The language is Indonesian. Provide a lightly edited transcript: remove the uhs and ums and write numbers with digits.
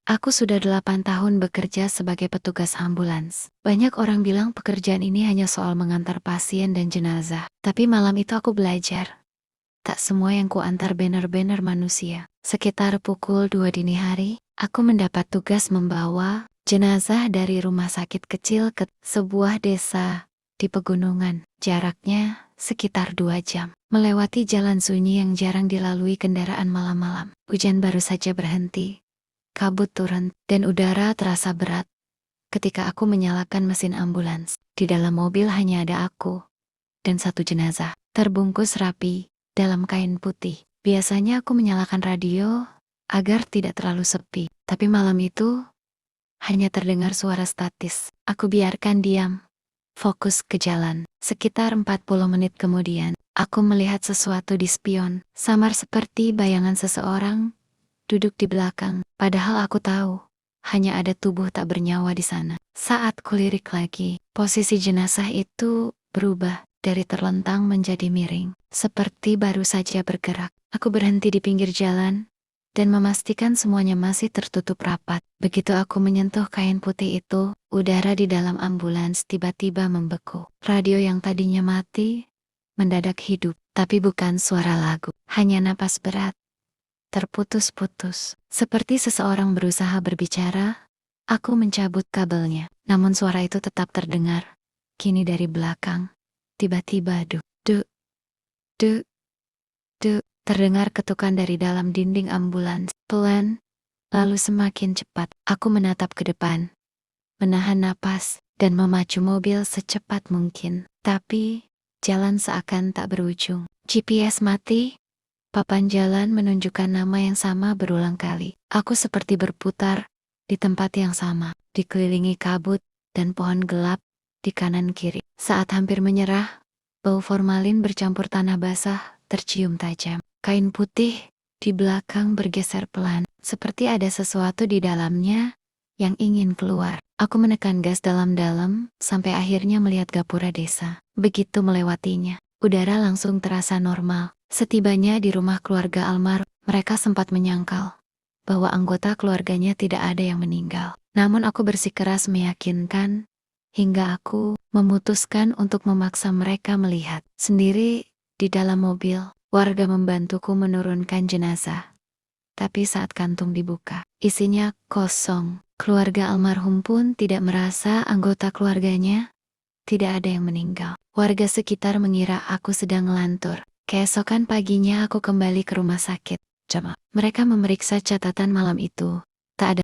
Aku sudah 8 tahun bekerja sebagai petugas ambulans. Banyak orang bilang pekerjaan ini hanya soal mengantar pasien dan jenazah. Tapi malam itu aku belajar. Tak semua yang kuantar benar-benar manusia. Sekitar pukul 2 dini hari, aku mendapat tugas membawa jenazah dari rumah sakit kecil ke sebuah desa di pegunungan. Jaraknya sekitar 2 jam. Melewati jalan sunyi yang jarang dilalui kendaraan malam-malam. Hujan baru saja berhenti. Kabut turun, dan udara terasa berat. Ketika aku menyalakan mesin ambulans, di dalam mobil hanya ada aku dan satu jenazah, terbungkus rapi dalam kain putih. Biasanya aku menyalakan radio agar tidak terlalu sepi, tapi malam itu hanya terdengar suara statis. Aku biarkan diam, fokus ke jalan. Sekitar 40 menit kemudian, aku melihat sesuatu di spion, samar seperti bayangan seseorang duduk di belakang, padahal aku tahu, hanya ada tubuh tak bernyawa di sana. Saat kulirik lagi, posisi jenazah itu berubah dari terlentang menjadi miring, seperti baru saja bergerak. Aku berhenti di pinggir jalan, dan memastikan semuanya masih tertutup rapat. Begitu aku menyentuh kain putih itu, udara di dalam ambulans tiba-tiba membeku. Radio yang tadinya mati, mendadak hidup, tapi bukan suara lagu, hanya napas berat terputus-putus. Seperti seseorang berusaha berbicara, aku mencabut kabelnya. Namun suara itu tetap terdengar. Kini dari belakang, tiba-tiba duk, duk, duk, duk, terdengar ketukan dari dalam dinding ambulans. Pelan, lalu semakin cepat. Aku menatap ke depan, menahan napas, dan memacu mobil secepat mungkin. Tapi, jalan seakan tak berujung. GPS mati. Papan jalan menunjukkan nama yang sama berulang kali. Aku seperti berputar di tempat yang sama, dikelilingi kabut dan pohon gelap di kanan kiri. Saat hampir menyerah, bau formalin bercampur tanah basah tercium tajam. Kain putih di belakang bergeser pelan, seperti ada sesuatu di dalamnya yang ingin keluar. Aku menekan gas dalam-dalam sampai akhirnya melihat gapura desa. Begitu melewatinya, udara langsung terasa normal. Setibanya di rumah keluarga almarhum, mereka sempat menyangkal bahwa anggota keluarganya tidak ada yang meninggal. Namun aku bersikeras meyakinkan, hingga aku memutuskan untuk memaksa mereka melihat. Sendiri di dalam mobil, warga membantuku menurunkan jenazah. Tapi saat kantung dibuka, isinya kosong. Keluarga almarhum pun tidak merasa anggota keluarganya tidak ada yang meninggal. Warga sekitar mengira aku sedang ngelantur. Keesokan paginya aku kembali ke rumah sakit. Mereka memeriksa catatan malam itu. Tak ada